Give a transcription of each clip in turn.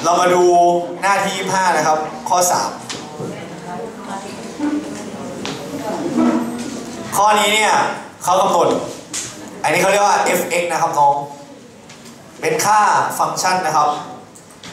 เรามาดูหน้าที่25นะครับข้อ3ข้อนี้เนี่ยเขากำหนดอันนี้เขาเรียกว่า f(x) นะครับน้องเป็นค่าฟังก์ชันนะครับ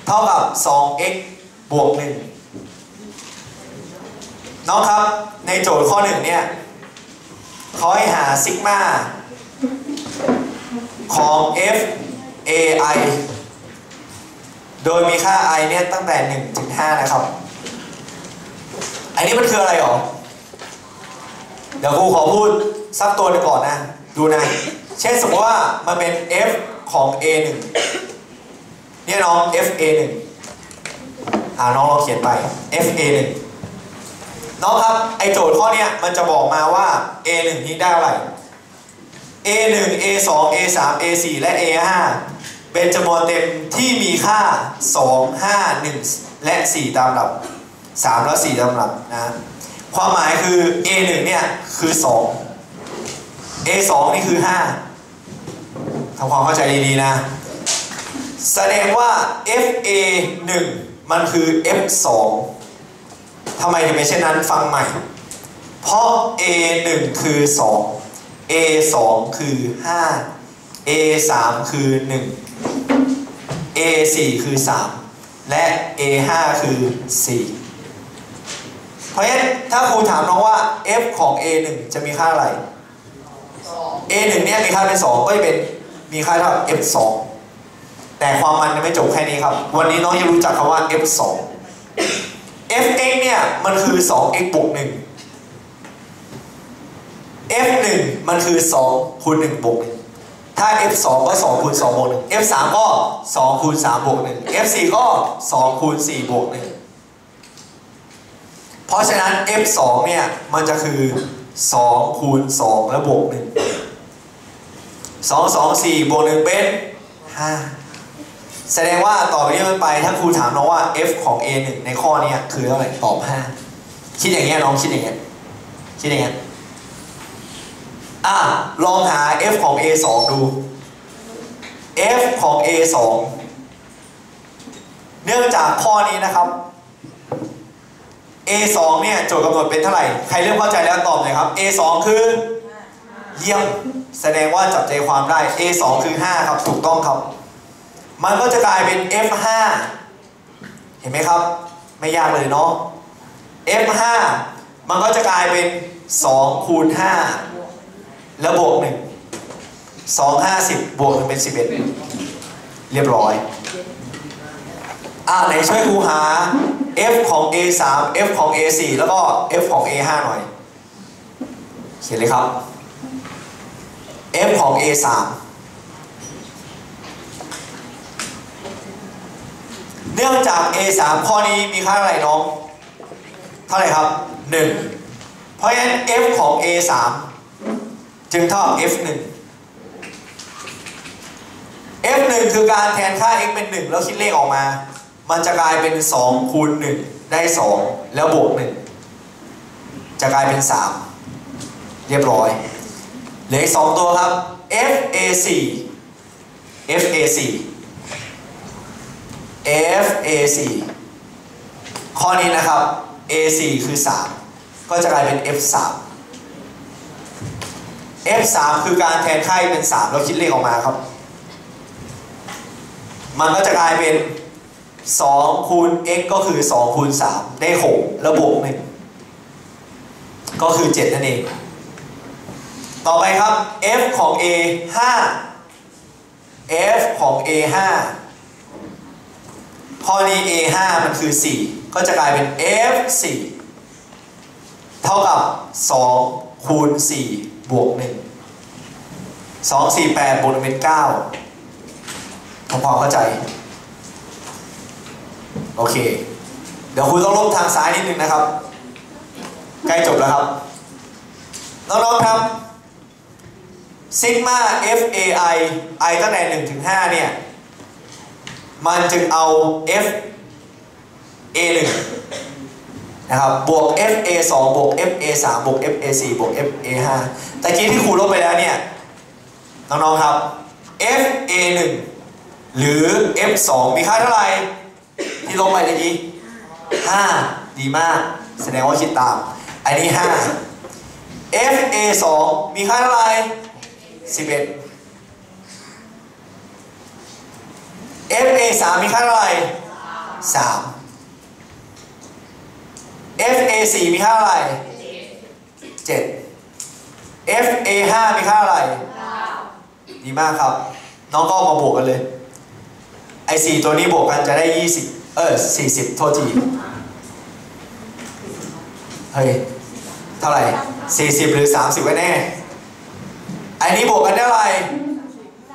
เท่ากับ 2x บวก 1น้องครับในโจทย์ข้อ1เนี่ยเขาให้หาซิกมาของ f(ai) โดยมีค่า i เนี่ยตั้งแต่1 ถึง 5นะครับอันนี้มันคืออะไรหรอเดี๋ยวครูขอพูดสักตัวหนึ่งก่อนนะดูนะเช่นสมมติว่ามันเป็น f ของ a1 เนี่ยน้อง fa1 น้องเราเขียนไป fa1 น้องครับไอโจทย์ข้อเนี้ยมันจะบอกมาว่า a1 นี้ได้อะไร a1 a2 a3 a4 และ a5 เป็นจำนวนเต็มที่มีค่า2 5 1และ4ตามลำดับ3และ4ตามลำดับนะความหมายคือ a1 เนี่ยคือ2 a2 นี่คือ5ทำความเข้าใจดีๆนะแสดงว่า fa1 มันคือ f2 ทำไมถึงเป็นเช่นนั้นฟังใหม่เพราะ a1 คือ2 a2 คือ5 a3 คือ1 a4 คือ3และ a5 คือ4เพราะฉะนั้นถ้าครูถามน้องว่า f ของ a1 จะมีค่าอะไร a1 เนี่ยมีค่าเป็น2ก็จะเป็นมีค่าเท่า f2 แต่ความมันยังไม่จบแค่นี้ครับวันนี้น้องจะรู้จักคำว่า f2 fx เนี่ยมันคือ 2x บวก 1 f1 มันคือ2คูณ1บวก1ถ้า f2 ก็2คูณ2บวก1 f3 ก็2คูณ3บวก1 f4 ก็2คูณ4บวก1เพราะฉะนั้น f2 เนี่ยมันจะคือ2คูณ2แล้วบวก1 2 2 4บวก1เป็น5แสดงว่าต่อไปนี้ไปถ้าครูถามน้องว่า f ของ a1 ในข้อนี้คือเท่าไหร่ตอบ5คิดอย่างเงี้ยน้องคิดอย่างเงี้ยลองหา f ของ a2 ดู f ของ a2 เนื่องจากข้อนี้นะครับ a2 เนี่ยโจทย์กำหนดเป็นเท่าไหร่ใครเริ่มเข้าใจแล้วตอบเลยครับ a2 คือเยี่ยมแสดงว่าจับใจความได้ a2 คือ5ครับถูกต้องครับมันก็จะกลายเป็น f5 เห็นไหมครับไม่ยากเลยเนาะ f5 มันก็จะกลายเป็น2คูณ5แล้วบวก1 2 50บวก1เป็น11เรียบร้อยไหนช่วยครูหา f ของ a3 f ของ a4 แล้วก็ f ของ a5 หน่อยเขียนเลยครับ f ของ a3 เนื่องจาก a3 ข้อนี้มีค่าอะไรน้องเท่าไหร่ครับ1เพราะฉะนั้น f ของ a3 จึงเท่ากับ f1 f1 คือการแทนค่า x เป็น1แล้วคิดเลขออกมามันจะกลายเป็น2คูณ1ได้2แล้วบวก1จะกลายเป็น3เรียบร้อยเหลืออีก2ตัวครับ fa4 ข้อนี้นะครับ a4 คือ3ก็จะกลายเป็น f3 คือการแทนค่าเป็น3แล้วคิดเลขออกมาครับมันก็จะกลายเป็น2คูณ x ก็คือ2คูณ3ได้6แล้วบวก1ก็คือ7นั่นเองต่อไปครับ f ของ a5 f ของ a5 ข้อนี้ a5 มันคือ4ก็จะกลายเป็น f4 เท่ากับ2คูณ4บวก1 2 4 8บวก1เป็น9ทำความเข้าใจโอเคเดี๋ยวคุณต้องลบทางซ้ายนิดนึงนะครับใกล้จบแล้วครับน้องๆครับซิกมา fai i ตั้งแต่1 ถึง 5เนี่ยมันจึงเอา f a1 นะครับบวก f a2 บวก f a3 บวก f a4 บวก f a5 แต่กี้ที่ครูลบไปแล้วเนี่ยน้องๆครับ f a1 หรือ F2 มีค่าเท่าไหร่ที่ลงไปเมื่อกี้5ดีมากแสดงว่าคิดตามอันนี้5 FA2 มีค่าเท่าไหร่11 FA3 มีค่าเท่าไหร่3 FA4 มีค่าเท่าไหร่7 FA5 มีค่าเท่าไหร่ดีมากครับน้องก็มาบวกกันเลยไอ้4ตัวนี้บวกกันจะได้40โทษทีเฮ้ยเท่าไหร่40หรือ30กันแน่อันนี้บวกกันเท่าไหร่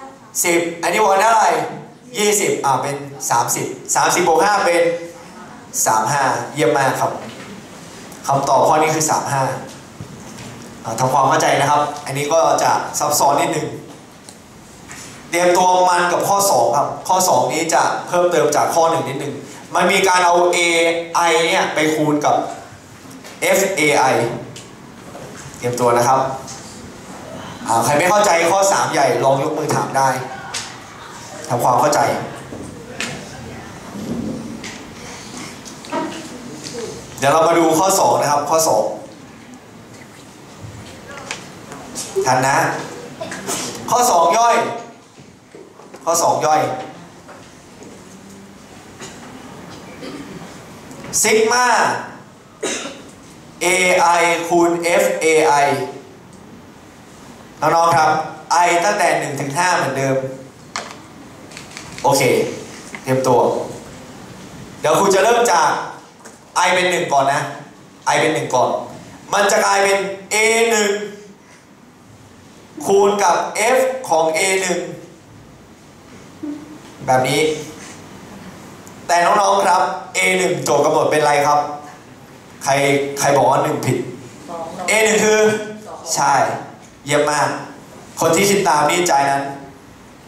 10อันนี้บวกกันเท่าไหร่20เป็น30บวก5เป็น35เยี่ยมมากครับคำตอบข้อนี้คือ35ทำความเข้าใจนะครับอันนี้ก็จะซับซ้อนนิดนึงเตรียมตัวมันกับข้อ2ครับข้อ2นี้จะเพิ่มเติมจากข้อ1นิดนึงมันมีการเอา AI เนี่ยไปคูณกับ FAI เตรียมตัวนะครับใครไม่เข้าใจข้อ3ใหญ่ลองยกมือถามได้ทำความเข้าใจเดี๋ยวเรามาดูข้อ2นะครับข้อ2ทันนะข้อ2ย่อยข้อ2ย่อยซิกมา AI คูณ FAI น้องๆครับ I ตั้งแต่1 ถึง 5เหมือนเดิมโอเคเตรียมตัวเดี๋ยวครูจะเริ่มจาก I เป็น1ก่อนนะ I เป็น1ก่อนมันจะกลายเป็น A1 คูณกับ F ของ A1 แบบนี้แต่น้องๆครับ A1 โจทย์กำหนดเป็นอะไรครับใครบอกว่า1ผิด A1 คือใช่เยี่ยมมากคนที่คิดตามนี่ใจนั้น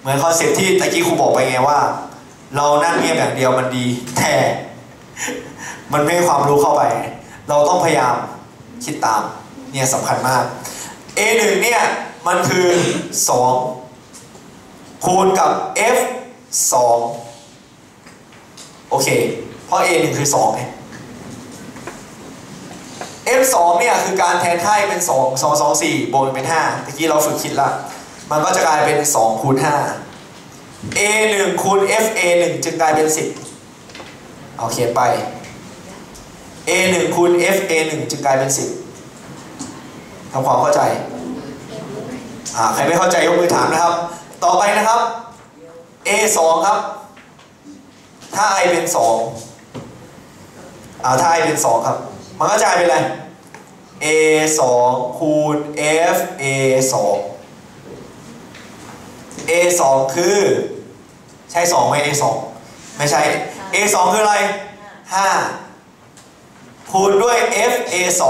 เหมือนคอนเซ็ปต์ที่ตะกี้ครูบอกไปไงว่าเรานั่งเงียบอย่างเดียวมันดีแต่มันไม่ให้ความรู้เข้าไปเราต้องพยายามคิดตามเนี่ยสำคัญมาก A1 เนี่ยมันคือ2คูณกับ F 2โอเคเพราะ A1 คือ2ไง F2 เนี่ยคือการแทนค่าเป็น2 4บวกเป็น5ตะกี้เราฝึกคิดละมันก็จะกลายเป็น2คูณ5 A1 คูณ FA1 จึงกลายเป็น10เอาเขียนไป A1 คูณ FA1 จึงกลายเป็น10ทำความเข้าใจใครไม่เข้าใจยกมือถามนะครับต่อไปนะครับ A2 ครับถ้า I เป็น2ถ้า I เป็น2ครับมันก็จะเป็นอะไร A2 คูณ FA2 A2 คือใช่2ไหม A2 ไม่ใช่ A2 คืออะไร5คูณด้วย FA2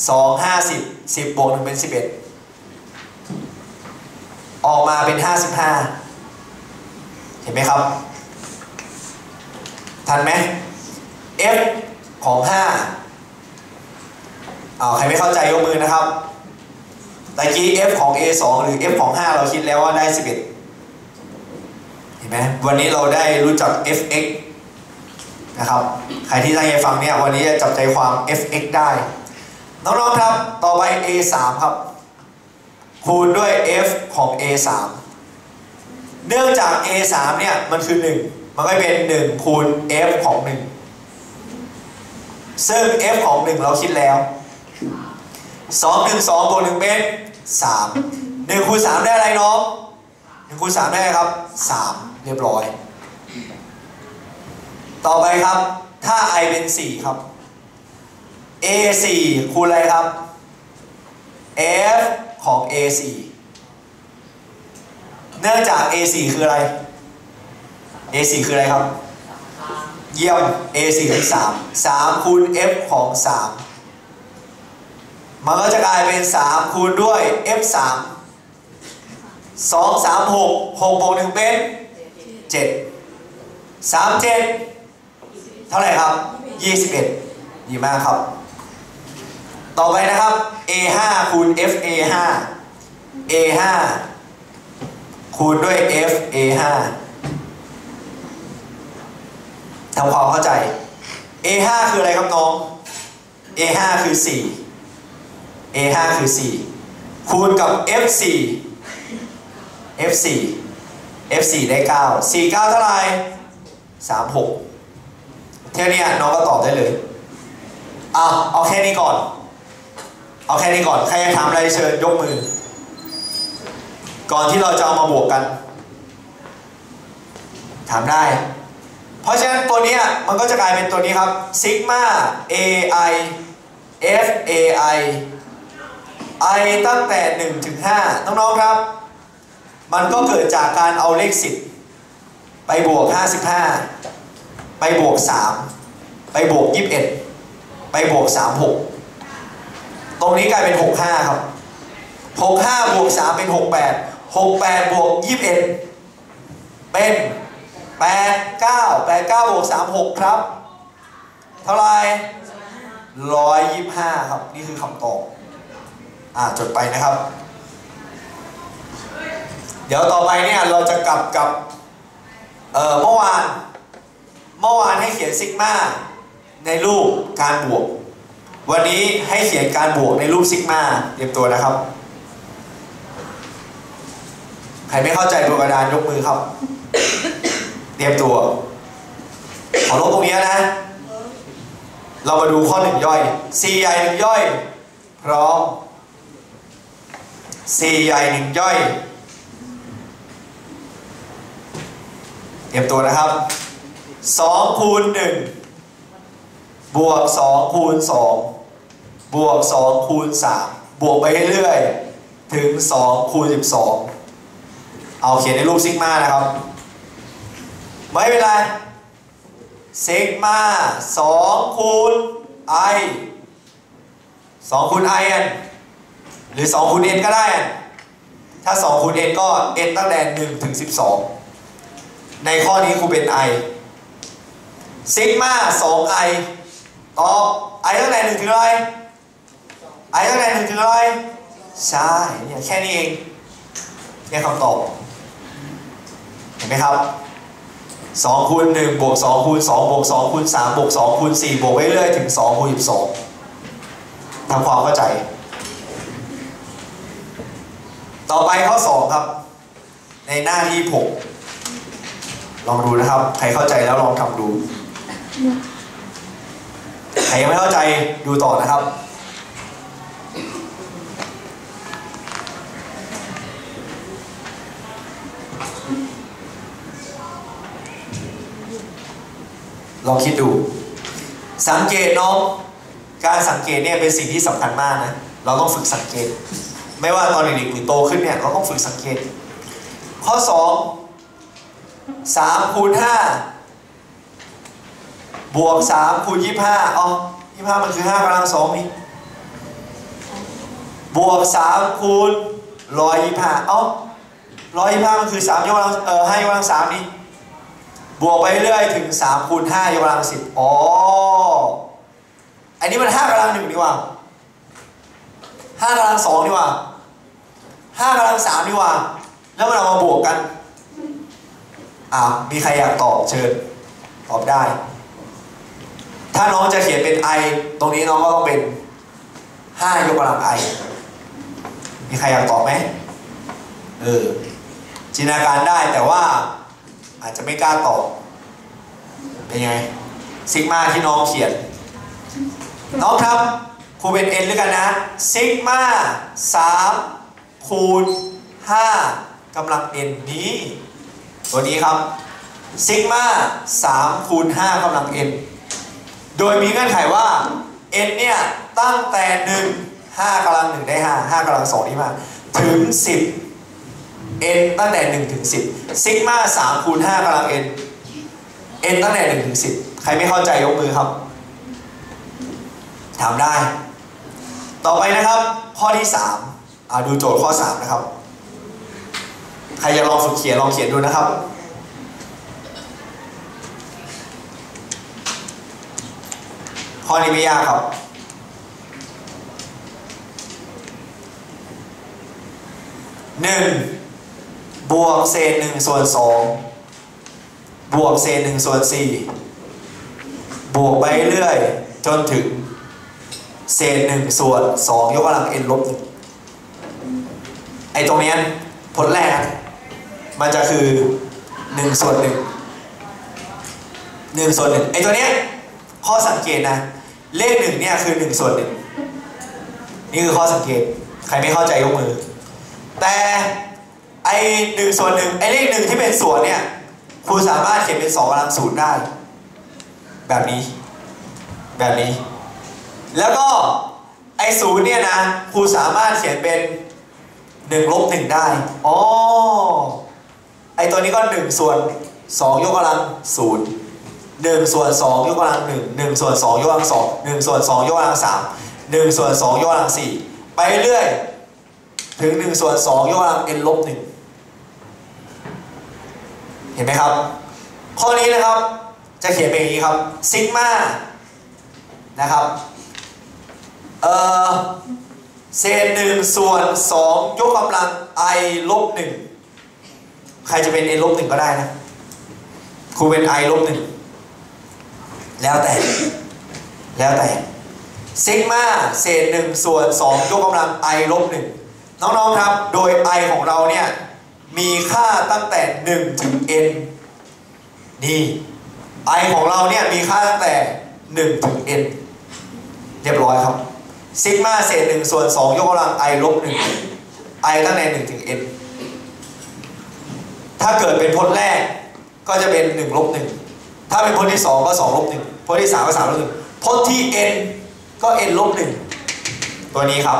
2 50 10บวก1เป็น11ออกมาเป็น55เห็นไหมครับทันไหม F ของ5ใครไม่เข้าใจยกมือนะครับตะกี้ F ของ A2 หรือ F ของ5เราคิดแล้วว่าได้11เห็นไหมวันนี้เราได้รู้จัก fx นะครับใครที่ตั้งใจฟังเนี่ยวันนี้จะจับใจความ fx ได้น้องๆครับต่อไป A3 ครับคูณด้วย F ของ A3 เนื่องจาก A3 เนี่ยมันคือ1มันก็เป็น1คูณ F ของ1ซึ่ง F ของ1เราคิดแล้ว2 1 2บวก1เป็น3 1คูณ3ได้อะไรน้อง1คูณ3ได้ครับ3เรียบร้อยต่อไปครับถ้า I เป็น4ครับ A4 คูณอะไรครับ F ของ A4 เนื่องจาก A4 คืออะไร A4 คืออะไรครับเยี่ยม A4 คือ3คูณ F ของ3มันก็จะกลายเป็น3คูณด้วย F3 2 3 6 6บวก1เป็น7 3 7เท่าไหร่ครับ21ดีมากครับต่อไปนะครับ A5 คูณ FA5 A5 คูณด้วย f a5 ทำความเข้าใจ a5 คืออะไรครับน้อง a5 คือ4 a5 คือ4คูณกับ f4 f4 f4 ได้9 4 9เท่าไหร่36เท่านี้น้องก็ตอบได้เลยเอาแค่นี้ก่อนเอาแค่นี้ก่อนใครอยากถามอะไรเชิญยกมือก่อนที่เราจะเอามาบวกกันถามได้เพราะฉะนั้นตัวนี้มันก็จะกลายเป็นตัวนี้ครับซิกมา ai f ai i ตั้งแต่1ถึง5น้องๆครับมันก็เกิดจากการเอาเลข10ไปบวก55ไปบวก3ไปบวก21ไปบวก36ตรงนี้กลายเป็น65ครับ65บวก3เป็น68 68บวก21เป็น89 89บวก36ครับเท่าไหร่125ครับนี่คือคำตอบจดไปนะครับเดี๋ยวต่อไปเนี่ยเราจะกลับกับเมื่อวานให้เขียนซิกมาในรูปการบวกวันนี้ให้เขียนการบวกในรูปซิกมาเตรียมตัวนะครับใครไม่เข้าใจตัวกระดานยกมือครับเตรียมตัวขอลบตรงนี้นะเรามาดูข้อ1ย่อย4ใหญ่1ย่อยพร้อม4ใหญ่1ย่อยเตรียมตัวนะครับ2คูณ1บวก2คูณ2บวก2คูณ3บวกไปเรื่อยๆถึง2คูณ12เอาเขียนในรูปซิกมานะครับไม่เป็นไรซิกมา2คูณ i 2คูณ i หรือ2คูณ n ก็ได้ถ้า2คูณ n ก็ n ตั้งแต่1ถึง12ในข้อนี้ครูเป็น i ซิกมา 2i ตอบ i ตั้งแต่1ถึงอะไร i ตั้งแต่1ถึงอะไรใช่เนี่ยแค่นี้เองเนี่ยคำตอบเห็นไหมครับ2คูณ1บวก2คูณ2บวก2คูณ3บวก2คูณ4บวกไปเรื่อยถึง2คูณ12ทำความเข้าใจต่อไปข้อ2ครับในหน้าที่6ลองดูนะครับใครเข้าใจแล้วลองทำดูใครยังไม่เข้าใจดูต่อนะครับลองคิดดูสังเกตน้องการสังเกตเนี่ยเป็นสิ่งที่สำคัญมากนะเราต้องฝึกสังเกตไม่ว่าตอนเด็กๆหรือโตขึ้นเนี่ยเราต้องฝึกสังเกตข้อ2 3คูณ5บวก3คูณ2525มันคือ5กำลัง2นี่บวก3คูณ125125มันคือ3ยกกำลัง5ยกกำลัง3นี่บวกไปเรื่อยถึง3คูณ5ยกกำลัง10อันนี้มัน5กำลัง1ดีกว่า5กำลัง2ดีกว่า5กำลัง3ดีกว่าแล้วมันเอามาบวกกันมีใครอยากตอบเชิญตอบได้ถ้าน้องจะเขียนเป็น i ตรงนี้น้องก็ต้องเป็น5ยกกำลัง i มีใครอยากตอบไหมจินตนาการได้แต่ว่าอาจจะไม่กล้าตอบเป็นไงซิกมาที่น้องเขียนน้องครับครูเป็น n ด้วยกันนะซิกมา3คูณ5กำลัง n นี้ตัวนี้ครับซิกมา3คูณ5กำลัง n โดยมีเงื่อนไขว่า n เนี่ยตั้งแต่1 5กำลัง1ได้5กำลัง2ที่มาถึง10 n ตั้งแต่1ถึง10ซิกมา3คูณ5กำลัง n n ตั้งแต่1ถึง10ใครไม่เข้าใจยกมือครับถามได้ต่อไปนะครับข้อที่3ดูโจทย์ข้อ3นะครับใครอยากลองฝึกเขียนลองเขียนดูนะครับข้อนี้ไม่ยากครับ1 บวกเศษ1ส่วน2บวกเศษ1ส่วน4บวกไปเรื่อยจนถึงเศษ1ส่วน2ยกกำลัง n ลบ1ไอ้ตรงนี้ผลแรกมันจะคือ1ส่วน1 1ส่วน1ไอ้ตัวเนี้ยข้อสังเกตนะเลข1เนี่ยคือ1ส่วน1นี่คือข้อสังเกตใครไม่เข้าใจยกมือแต่ไอ้1ส่วน1ไอ้เลข1ที่เป็นส่วนเนี่ยครูสามารถเขียนเป็น2กำลัง0ได้แบบนี้แล้วก็ไอ้0เนี่ยนะครูสามารถเขียนเป็น1ลบ1ได้อ๋อไอ้ตัวนี้ก็1ส่วน2ยกกำลัง0 1ส่วน2ยกกำลัง1 1ส่วน2ยกกำลัง2 1ส่วน2ยกกำลัง3 1ส่วน2ยกกำลัง4ไปเรื่อยถึง1ส่วน2ยกกำลัง n ลบ1เห็นไหมครับข้อนี้นะครับจะเขียนเป็นอย่างนี้ครับซิกมานะครับเศษ1ส่วน2ยกกำลัง i ลบ1ใครจะเป็น n ลบ1ก็ได้นะครูเป็น i ลบ1แล้วแต่ซิกมาเศษ1ส่วน2ยกกำลัง i ลบ1น้องๆครับโดย i ของเราเนี่ยมีค่าตั้งแต่1ถึง n นี่ i ของเราเนี่ยมีค่าตั้งแต่1ถึง n เรียบร้อยครับซิกมาเศษ1ส่วน2ยกกำลัง i ลบ1 i ตั้งแต่1ถึง n ถ้าเกิดเป็นพจน์แรกก็จะเป็น1ลบ1ถ้าเป็นพจน์ที่2ก็2ลบ1พจน์ที่3ก็3ลบ1พจน์ที่ n ก็ n ลบ1ตัวนี้ครับ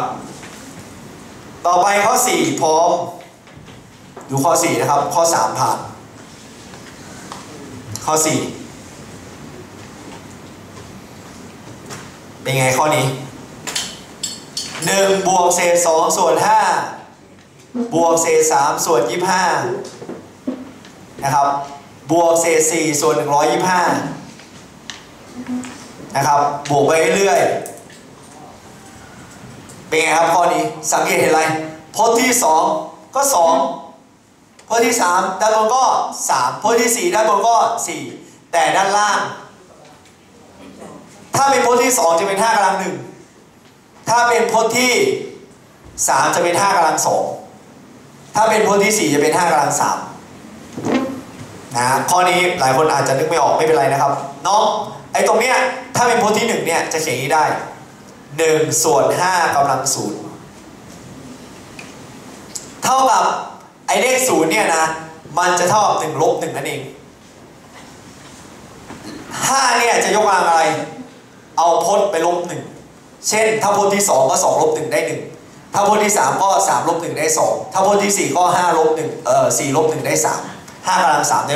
ต่อไปข้อ4พร้อมดูข้อ4นะครับข้อ3ผ่านข้อ4เป็นไงข้อนี้1บวกเศษ2ส่วน5บวกเศษ3ส่วน25นะครับบวกเศษ4ส่วน125นะครับบวกไปเรื่อยเป็นไงครับข้อนี้สังเกตเห็นอะไรพจน์ที่2ก็2พจน์ที่3ด้านบนก็3พจน์ที่4ด้านบนก็4แต่ด้านล่างถ้าเป็นพจน์ที่2จะเป็น5กำลัง1ถ้าเป็นพจน์ที่3จะเป็น5กำลัง2ถ้าเป็นพจน์ที่4จะเป็น5กำลัง3นะข้อนี้หลายคนอาจจะนึกไม่ออกไม่เป็นไรนะครับน้องไอ้ตรงเนี้ยถ้าเป็นพจน์ที่1เนี่ยจะเขียนอย่างนี้ได้1ส่วน5กำลัง0เท่ากับไอ้เลข0เนี่ยนะมันจะเท่ากับ1ลบ1นั่นเอง5เนี่ยจะยกกำลังอะไรเอาพจน์ไปลบ1เช่นถ้าพจน์ที่2ก็2ลบ1ได้1ถ้าพจน์ที่3ก็3ลบ1ได้2ถ้าพจน์ที่4ก็5ลบ14ลบ1ได้3 5กำลัง3ได้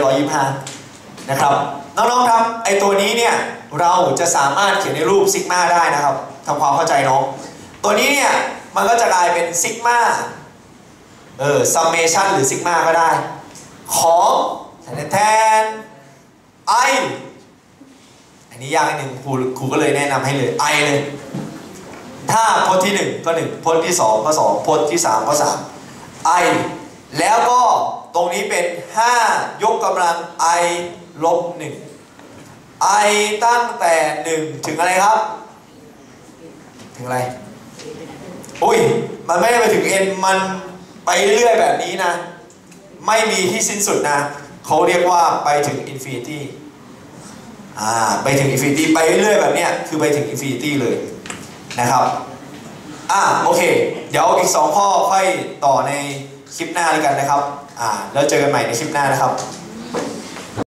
125นะครับน้องๆครับไอตัวนี้เนี่ยเราจะสามารถเขียนในรูปซิกมาได้นะครับทำความเข้าใจน้องตัวนี้เนี่ยมันก็จะกลายเป็นซิกมาซัมเมชันหรือซิกมาก็ได้ของแทน i อันนี้ยากนิดนึงครูก็เลยแนะนำให้เลย i เลยถ้าพจน์ที่1ก็1พจน์ที่2ก็2พจน์ที่3ก็3 i แล้วก็ตรงนี้เป็น5ยกกำลัง i ลบ1 i ตั้งแต่1ถึงอะไรครับถึงอะไรอุ้ยมันไม่ได้ไปถึง n มันไปเรื่อยแบบนี้นะไม่มีที่สิ้นสุดนะเขาเรียกว่าไปถึงอินฟินิตี้ไปถึงอินฟินิตี้ไปเรื่อยแบบเนี้ยคือไปถึงอินฟินิตี้เลยนะครับโอเคเดี๋ยวอีก2ข้อค่อยต่อในคลิปหน้าเลยกันนะครับแล้วเจอกันใหม่ในคลิปหน้านะครับ